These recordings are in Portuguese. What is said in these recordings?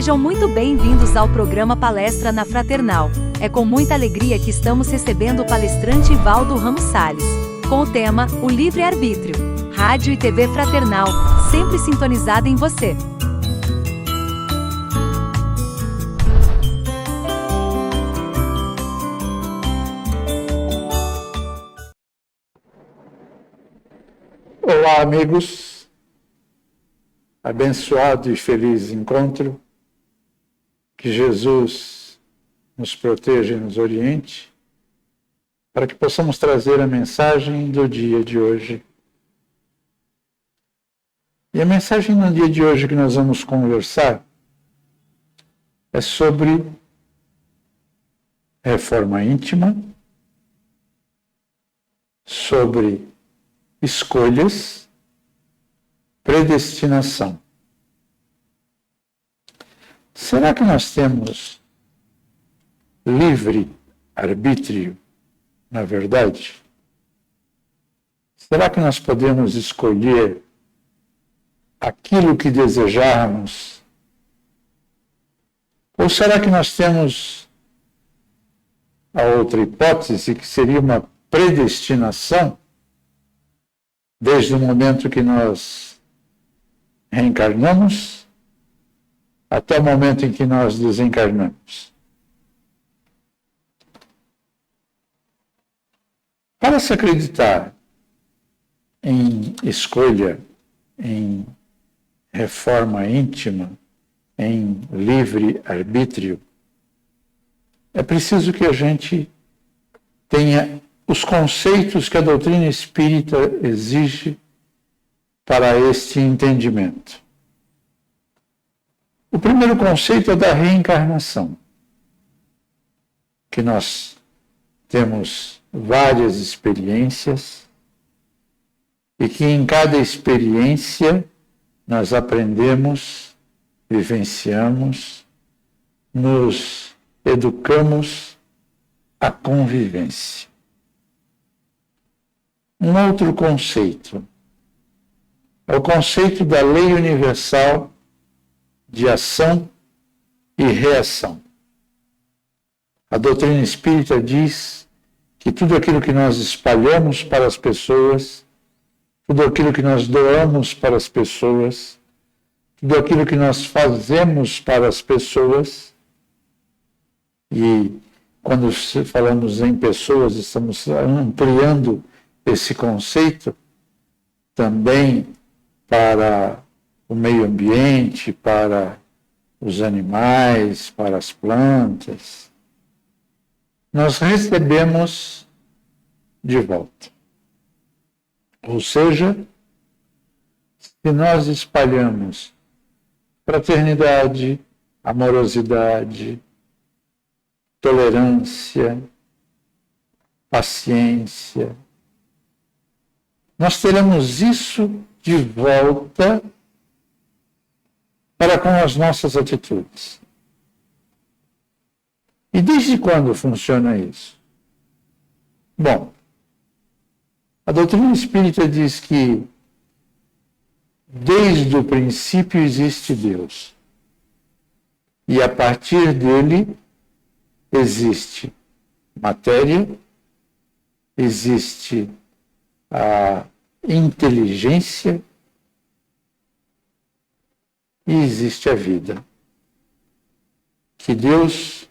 Sejam muito bem-vindos ao programa Palestra na Fraternal. É com muita alegria que estamos recebendo o palestrante Valdo Ramos Salles, com o tema O Livre-Arbítrio. Rádio e TV Fraternal, sempre sintonizada em você. Olá, amigos. Abençoado e feliz encontro. Que Jesus nos proteja e nos oriente, para que possamos trazer a mensagem do dia de hoje. E a mensagem no dia de hoje que nós vamos conversar é sobre reforma íntima, sobre escolhas, predestinação. Será que nós temos livre arbítrio, na verdade? Será que nós podemos escolher aquilo que desejarmos? Ou será que nós temos a outra hipótese, que seria uma predestinação, desde o momento que nós reencarnamos até o momento em que nós desencarnamos? Para se acreditar em escolha, em reforma íntima, em livre-arbítrio, é preciso que a gente tenha os conceitos que a doutrina espírita exige para este entendimento. O primeiro conceito é da reencarnação, que nós temos várias experiências e que em cada experiência nós aprendemos, vivenciamos, nos educamos à convivência. Um outro conceito é o conceito da lei universal de ação e reação. A doutrina espírita diz que tudo aquilo que nós espalhamos para as pessoas, tudo aquilo que nós doamos para as pessoas, tudo aquilo que nós fazemos para as pessoas, e quando falamos em pessoas, estamos ampliando esse conceito também para o meio ambiente, para os animais, para as plantas, nós recebemos de volta. Ou seja, se nós espalhamos fraternidade, amorosidade, tolerância, paciência, nós teremos isso de volta para com as nossas atitudes. E desde quando funciona isso? Bom, a doutrina espírita diz que desde o princípio existe Deus. E a partir dele existe matéria, existe a inteligência e existe a vida, que Deus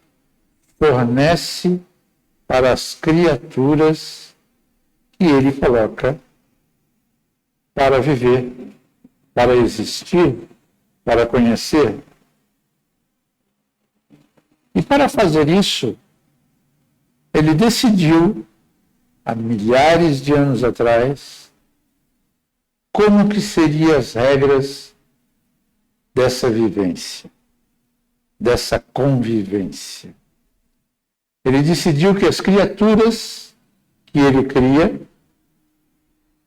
fornece para as criaturas que Ele coloca para viver, para existir, para conhecer. E para fazer isso, Ele decidiu, há milhares de anos atrás, como que seriam as regras dessa vivência, dessa convivência. Ele decidiu que as criaturas que ele cria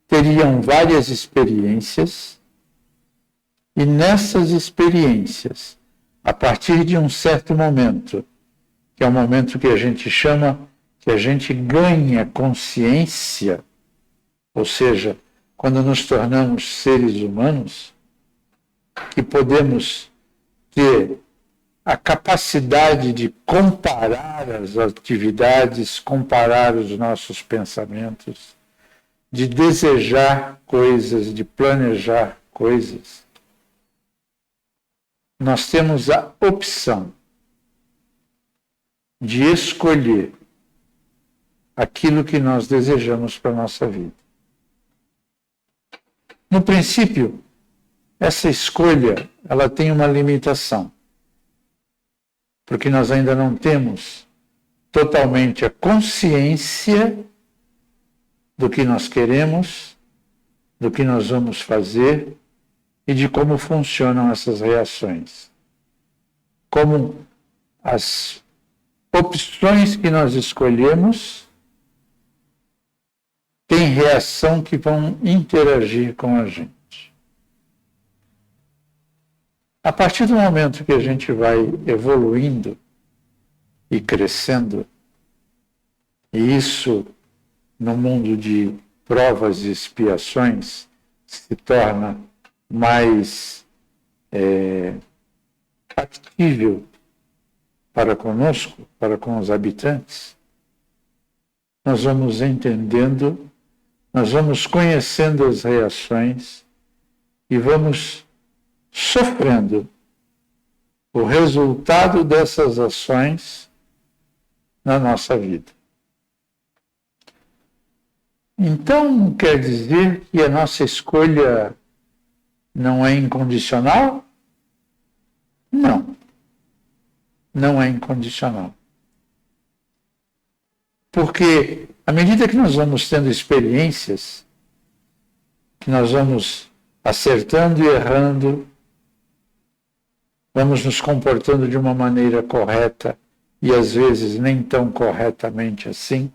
teriam várias experiências, e nessas experiências, a partir de um certo momento, que é o momento que a gente chama, que a gente ganha consciência, ou seja, quando nos tornamos seres humanos, que podemos ter a capacidade de comparar as atividades, comparar os nossos pensamentos, de desejar coisas, de planejar coisas. Nós temos a opção de escolher aquilo que nós desejamos para a nossa vida. No princípio, essa escolha, ela tem uma limitação, porque nós ainda não temos totalmente a consciência do que nós queremos, do que nós vamos fazer e de como funcionam essas reações. Como as opções que nós escolhemos têm reação que vão interagir com a gente. A partir do momento que a gente vai evoluindo e crescendo, e isso no mundo de provas e expiações se torna mais factível para conosco, para com os habitantes, nós vamos entendendo, nós vamos conhecendo as reações e vamos sofrendo o resultado dessas ações na nossa vida. Então, quer dizer que a nossa escolha não é incondicional? Não, não é incondicional. Porque, à medida que nós vamos tendo experiências, que nós vamos acertando e errando, vamos nos comportando de uma maneira correta e às vezes nem tão corretamente assim,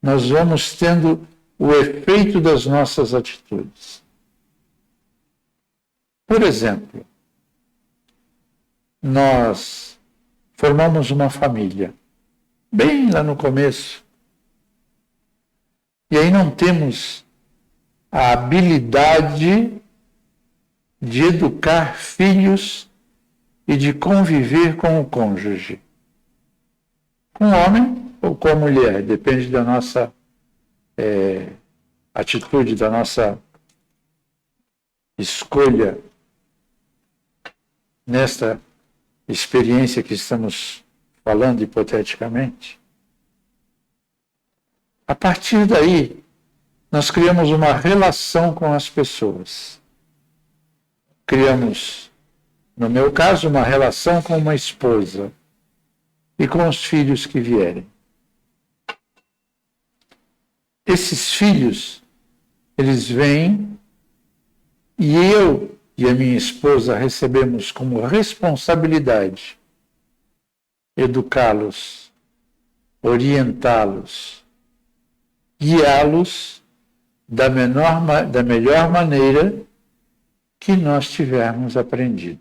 nós vamos tendo o efeito das nossas atitudes. Por exemplo, nós formamos uma família, bem lá no começo, e aí não temos a habilidade de educar filhos e de conviver com o cônjuge, com o homem ou com a mulher, depende da nossa atitude, da nossa escolha nesta experiência que estamos falando hipoteticamente. A partir daí, nós criamos uma relação com as pessoas. Criamos, no meu caso, uma relação com uma esposa e com os filhos que vierem. Esses filhos, eles vêm e eu e a minha esposa recebemos como responsabilidade educá-los, orientá-los, guiá-los da melhor maneira que nós tivermos aprendido.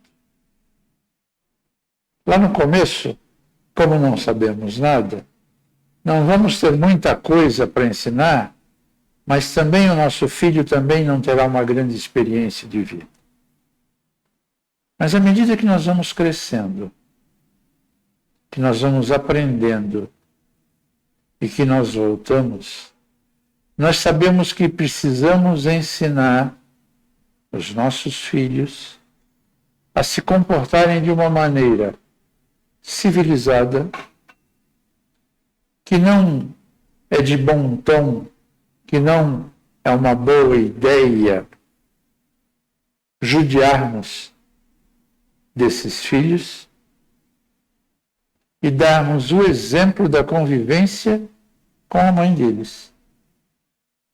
Lá no começo, como não sabemos nada, não vamos ter muita coisa para ensinar, mas também o nosso filho também não terá uma grande experiência de vida. Mas à medida que nós vamos crescendo, que nós vamos aprendendo e que nós voltamos, nós sabemos que precisamos ensinar os nossos filhos a se comportarem de uma maneira civilizada, que não é de bom tom, que não é uma boa ideia judiarmos desses filhos e darmos o exemplo da convivência com a mãe deles,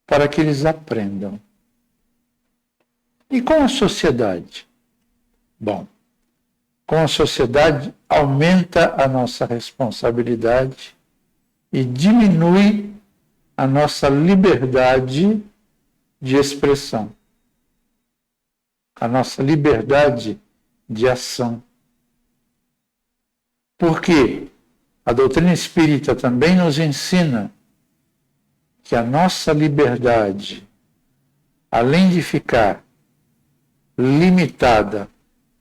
para que eles aprendam. E com a sociedade? Bom, com a sociedade aumenta a nossa responsabilidade e diminui a nossa liberdade de expressão, a nossa liberdade de ação. Porque a doutrina espírita também nos ensina que a nossa liberdade, além de ficar limitada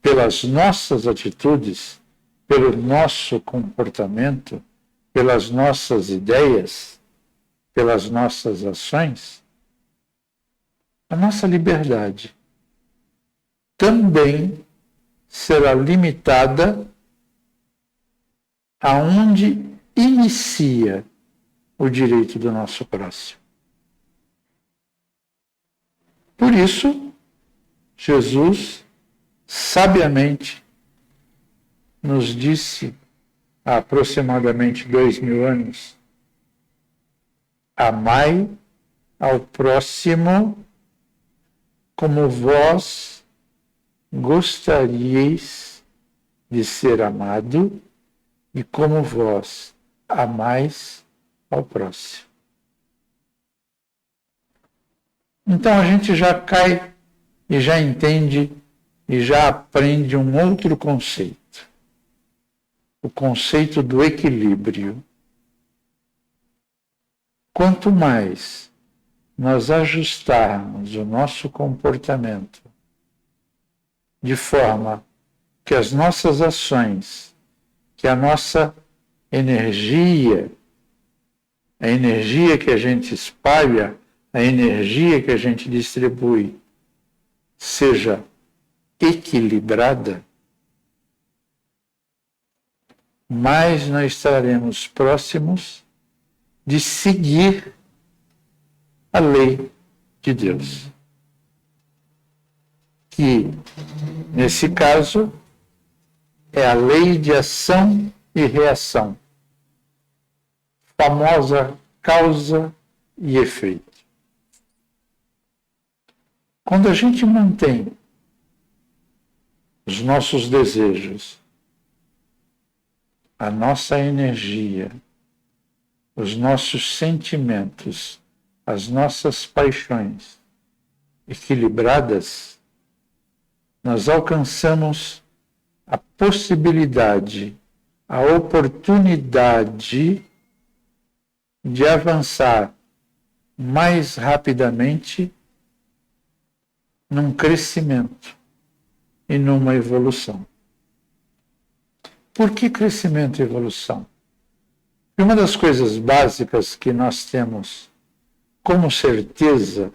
pelas nossas atitudes, pelo nosso comportamento, pelas nossas ideias, pelas nossas ações, a nossa liberdade também será limitada aonde inicia o direito do nosso próximo. Por isso, Jesus sabiamente nos disse há aproximadamente 2000 anos: amai ao próximo como vós gostaríeis de ser amado e como vós amais ao próximo. Então a gente já cai e já entende e já aprende um outro conceito. O conceito do equilíbrio. Quanto mais nós ajustarmos o nosso comportamento de forma que as nossas ações, que a nossa energia, a energia que a gente espalha, a energia que a gente distribui, seja equilibrada, mais nós estaremos próximos de seguir a lei de Deus. Que, nesse caso, é a lei de ação e reação, famosa causa e efeito. Quando a gente mantém os nossos desejos, a nossa energia, os nossos sentimentos, as nossas paixões equilibradas, nós alcançamos a possibilidade, a oportunidade de avançar mais rapidamente num crescimento e numa evolução. Por que crescimento e evolução? E uma das coisas básicas que nós temos como certeza,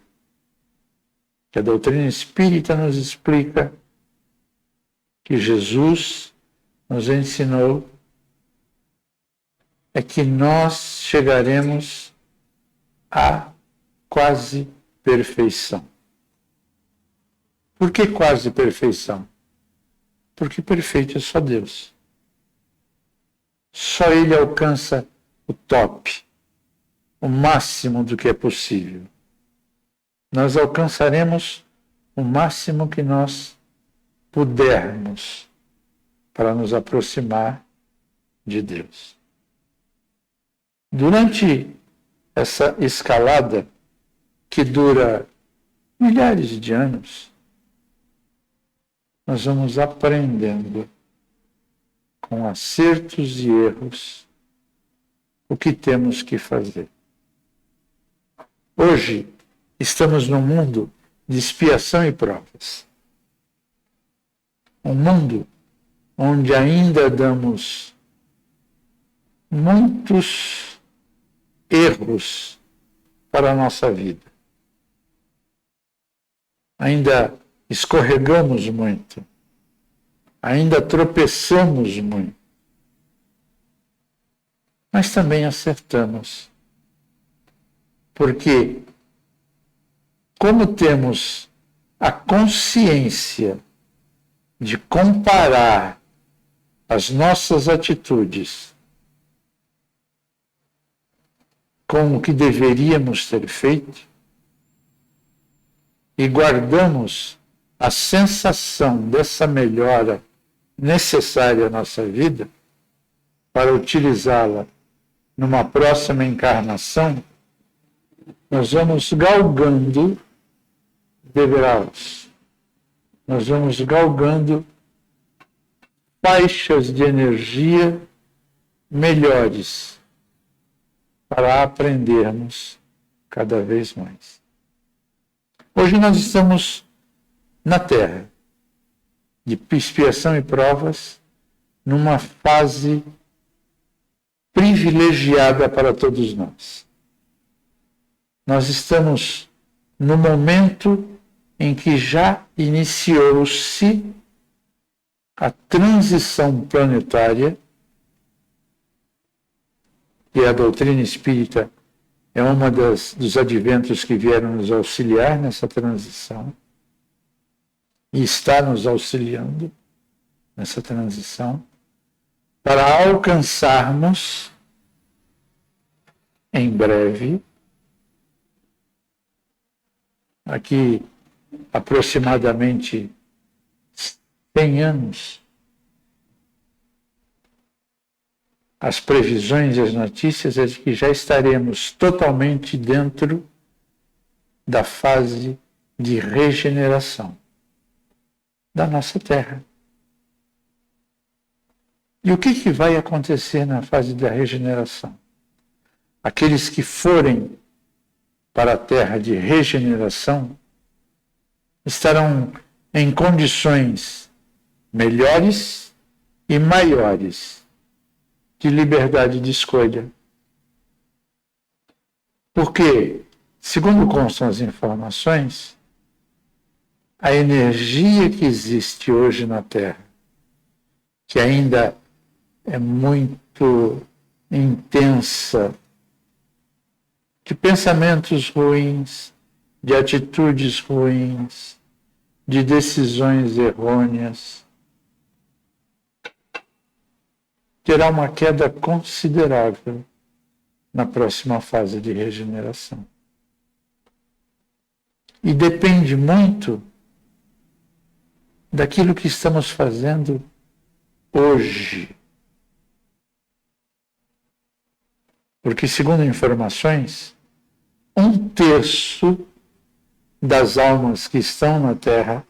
que a doutrina espírita nos explica, que Jesus nos ensinou, é que nós chegaremos à quase perfeição. Por que quase perfeição? Porque perfeito é só Deus. Só Ele alcança o top, o máximo do que é possível. Nós alcançaremos o máximo que nós pudermos para nos aproximar de Deus. Durante essa escalada, que dura milhares de anos, nós vamos aprendendo com acertos e erros o que temos que fazer. Hoje, estamos num mundo de expiação e provas. Um mundo onde ainda damos muitos erros para a nossa vida. Ainda escorregamos muito. Ainda tropeçamos muito. Mas também acertamos. Porque, como temos a consciência de comparar as nossas atitudes com o que deveríamos ter feito, e guardamos a sensação dessa melhora necessária à nossa vida para utilizá-la numa próxima encarnação, nós vamos galgando degraus. Nós vamos galgando faixas de energia melhores para aprendermos cada vez mais. Hoje nós estamos na Terra, de expiação e provas, numa fase privilegiada para todos nós. Nós estamos no momento em que já iniciou-se a transição planetária, e a doutrina espírita é uma dos adventos que vieram nos auxiliar nessa transição, e está nos auxiliando nessa transição, para alcançarmos em breve, aqui aproximadamente 100 anos, as previsões e as notícias é de que já estaremos totalmente dentro da fase de regeneração da nossa Terra. E o que vai acontecer na fase da regeneração? Aqueles que forem para a Terra de regeneração estarão em condições melhores e maiores de liberdade de escolha. Porque, segundo constam as informações, a energia que existe hoje na Terra, que ainda é muito intensa, de pensamentos ruins, de atitudes ruins, de decisões errôneas, terá uma queda considerável na próxima fase de regeneração. E depende muito daquilo que estamos fazendo hoje. Porque, segundo informações, 1/3 das almas que estão na Terra,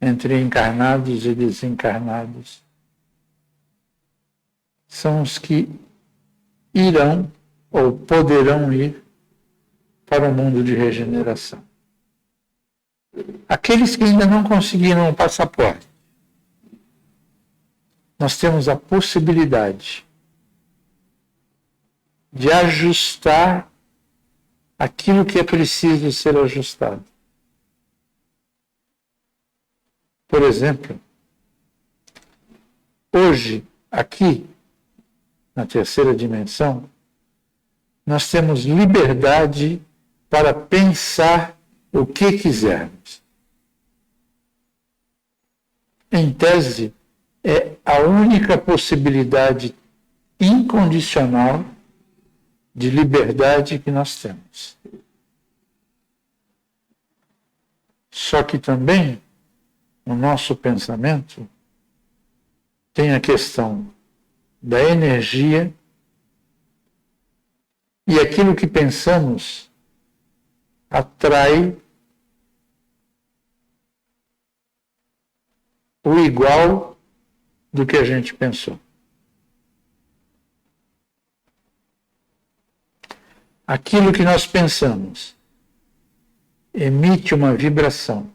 entre encarnados e desencarnados, são os que irão ou poderão ir para o mundo de regeneração. Aqueles que ainda não conseguiram o passaporte, nós temos a possibilidade de ajustar aquilo que é preciso ser ajustado. Por exemplo, hoje, aqui, na terceira dimensão, nós temos liberdade para pensar o que quisermos. Em tese, é a única possibilidade incondicional de liberdade que nós temos. Só que também, no nosso pensamento, tem a questão da energia, e aquilo que pensamos atrai o igual do que a gente pensou. Aquilo que nós pensamos emite uma vibração,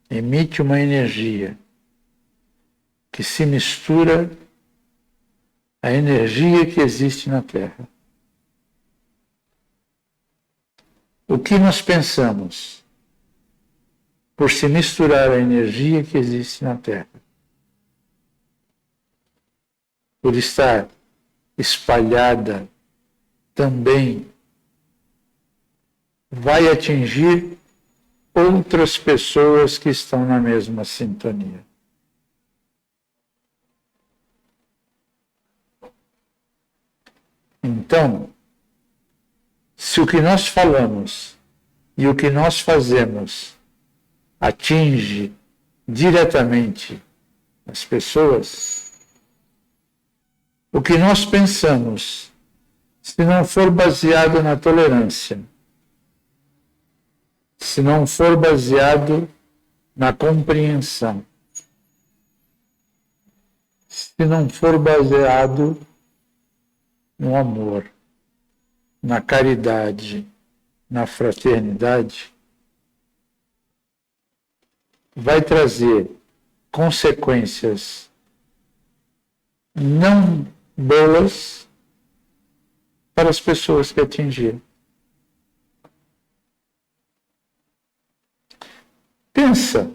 emite uma energia que se mistura à energia que existe na Terra. O que nós pensamos, por se misturar à energia que existe na Terra, por estar espalhada também, vai atingir outras pessoas que estão na mesma sintonia. Então, se o que nós falamos e o que nós fazemos atinge diretamente as pessoas, o que nós pensamos, se não for baseado na tolerância, se não for baseado na compreensão, se não for baseado no amor, na caridade, na fraternidade, vai trazer consequências não boas para as pessoas que atingiram. Pensa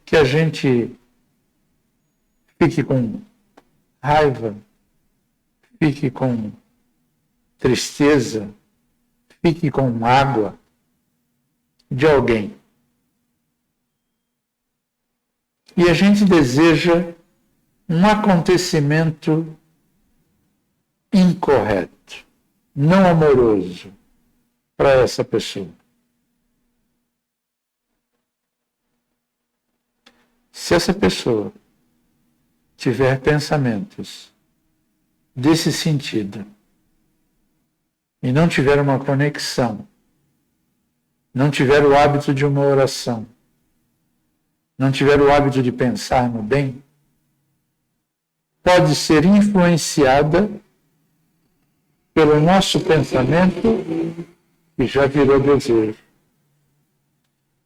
que a gente fique com raiva, fique com tristeza, fique com mágoa de alguém. E a gente deseja um acontecimento incorreto, não amoroso para essa pessoa. Se essa pessoa tiver pensamentos desse sentido e não tiver uma conexão, não tiver o hábito de uma oração, não tiver o hábito de pensar no bem, pode ser influenciada pelo nosso pensamento que já virou desejo,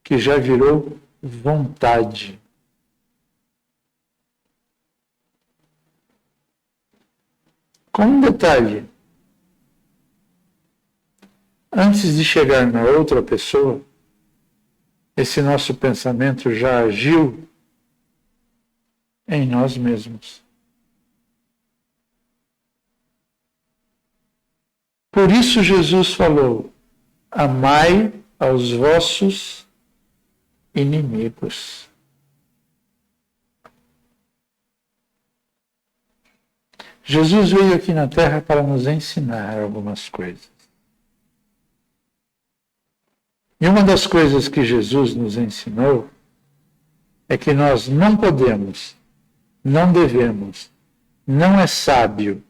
que já virou vontade. Com um detalhe, antes de chegar na outra pessoa, esse nosso pensamento já agiu em nós mesmos. Por isso Jesus falou: amai aos vossos inimigos. Jesus veio aqui na Terra para nos ensinar algumas coisas. E uma das coisas que Jesus nos ensinou é que nós não podemos, não devemos, não é sábio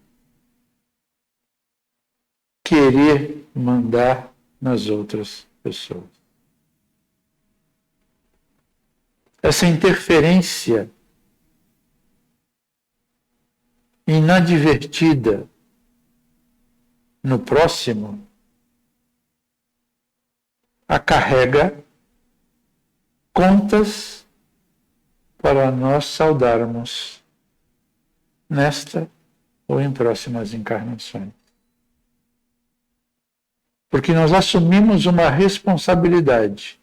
querer mandar nas outras pessoas. Essa interferência inadvertida no próximo acarrega contas para nós saudarmos nesta ou em próximas encarnações. Porque nós assumimos uma responsabilidade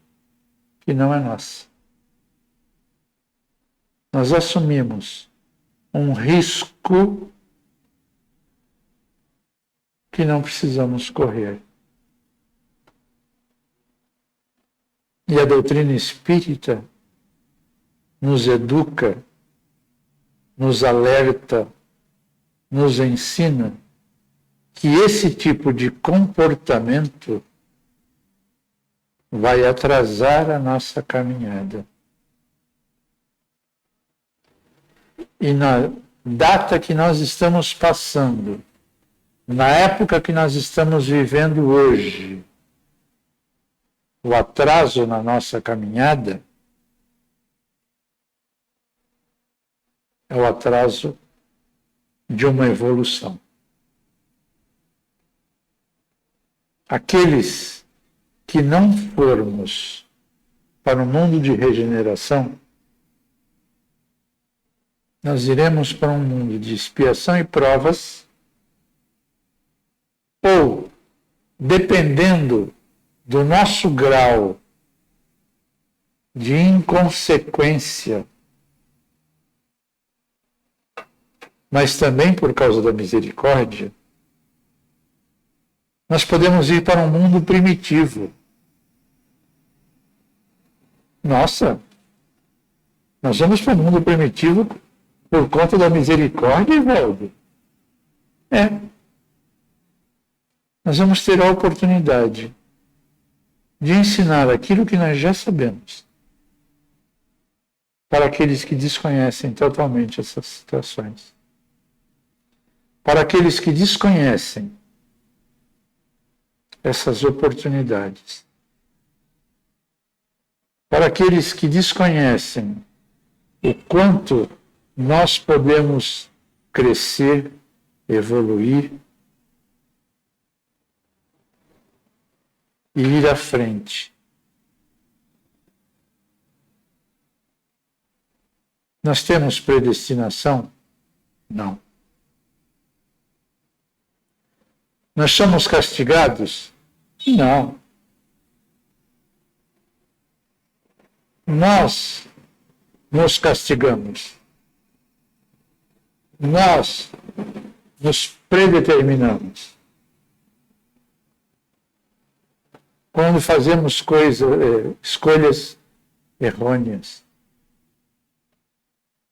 que não é nossa. Nós assumimos um risco que não precisamos correr. E a doutrina espírita nos educa, nos alerta, nos ensina que esse tipo de comportamento vai atrasar a nossa caminhada. E na data que nós estamos passando, na época que nós estamos vivendo hoje, o atraso na nossa caminhada é o atraso de uma evolução. Aqueles que não formos para o mundo de regeneração, nós iremos para um mundo de expiação e provas, ou, dependendo do nosso grau de inconsequência, mas também por causa da misericórdia, nós podemos ir para um mundo primitivo. Nossa, nós vamos para um mundo primitivo por conta da misericórdia, Evaldo? É. Nós vamos ter a oportunidade de ensinar aquilo que nós já sabemos para aqueles que desconhecem totalmente essas situações. Para aqueles que desconhecem essas oportunidades. Para aqueles que desconhecem o quanto nós podemos crescer, evoluir e ir à frente. Nós temos predestinação? Não. Nós somos castigados? Não. Nós nos castigamos. Nós nos predeterminamos. Quando fazemos escolhas errôneas.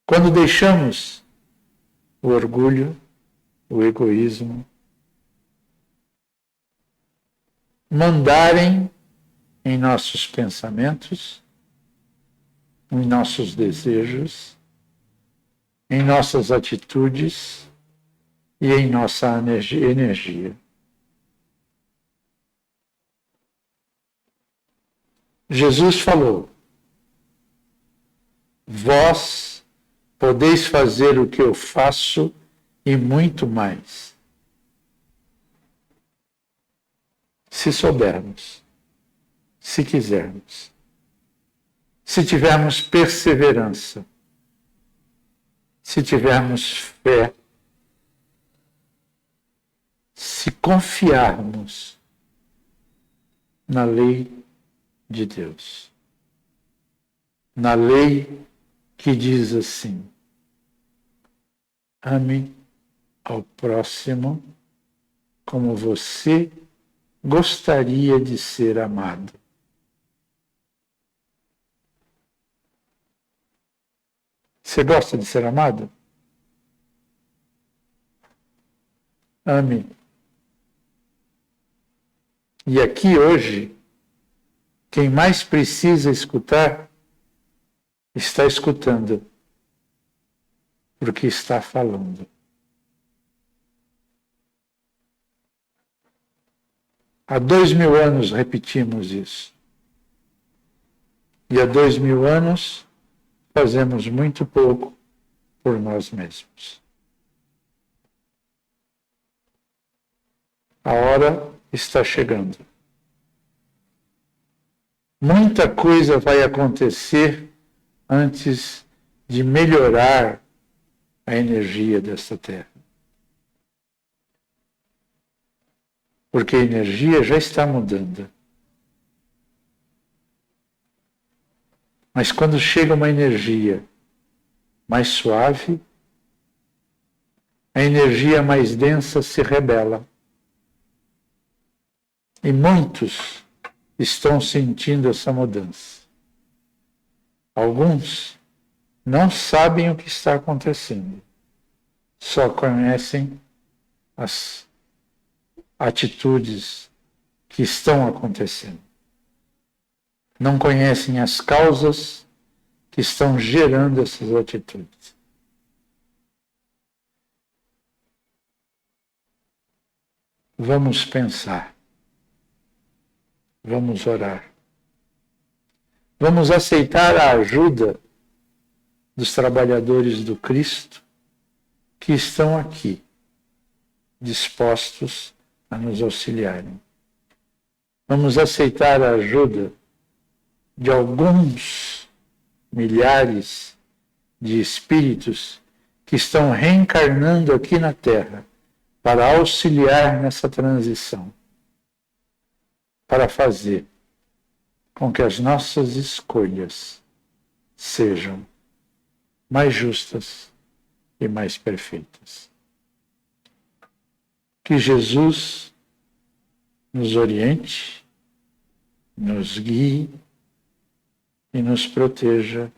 Quando deixamos o orgulho, o egoísmo, mandarem em nossos pensamentos, em nossos desejos, em nossas atitudes e em nossa energia. Jesus falou: vós podeis fazer o que eu faço e muito mais, se soubermos, se quisermos, se tivermos perseverança, se tivermos fé, se confiarmos na lei de Deus, na lei que diz assim: ame ao próximo como você gostaria de ser amado. Você gosta de ser amado? Ame. E aqui hoje, quem mais precisa escutar, está escutando, porque está falando. Há 2000 anos repetimos isso. E há 2000 anos fazemos muito pouco por nós mesmos. A hora está chegando. Muita coisa vai acontecer antes de melhorar a energia desta Terra. Porque a energia já está mudando. Mas quando chega uma energia mais suave, a energia mais densa se rebela. E muitos estão sentindo essa mudança. Alguns não sabem o que está acontecendo, só conhecem as atitudes que estão acontecendo. Não conhecem as causas que estão gerando essas atitudes. Vamos pensar. Vamos orar. Vamos aceitar a ajuda dos trabalhadores do Cristo que estão aqui, dispostos a nos auxiliarem. Vamos aceitar a ajuda de alguns milhares de espíritos que estão reencarnando aqui na Terra para auxiliar nessa transição, para fazer com que as nossas escolhas sejam mais justas e mais perfeitas. Que Jesus nos oriente, nos guie e nos proteja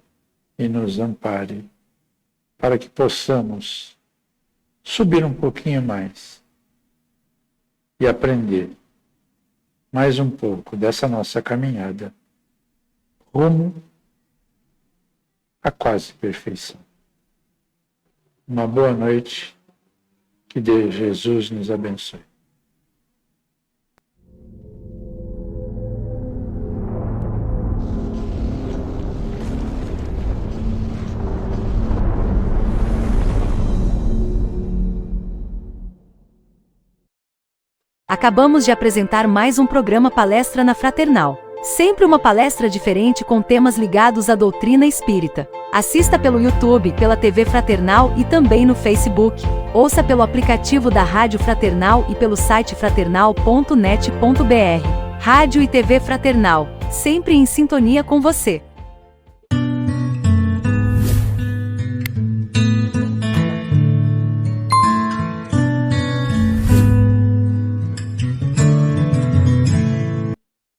e nos ampare, para que possamos subir um pouquinho mais e aprender mais um pouco dessa nossa caminhada rumo à quase perfeição. Uma boa noite, que Deus Jesus nos abençoe. Acabamos de apresentar mais um programa Palestra na Fraternal. Sempre uma palestra diferente com temas ligados à doutrina espírita. Assista pelo YouTube, pela TV Fraternal e também no Facebook. Ouça pelo aplicativo da Rádio Fraternal e pelo site fraternal.net.br. Rádio e TV Fraternal, sempre em sintonia com você.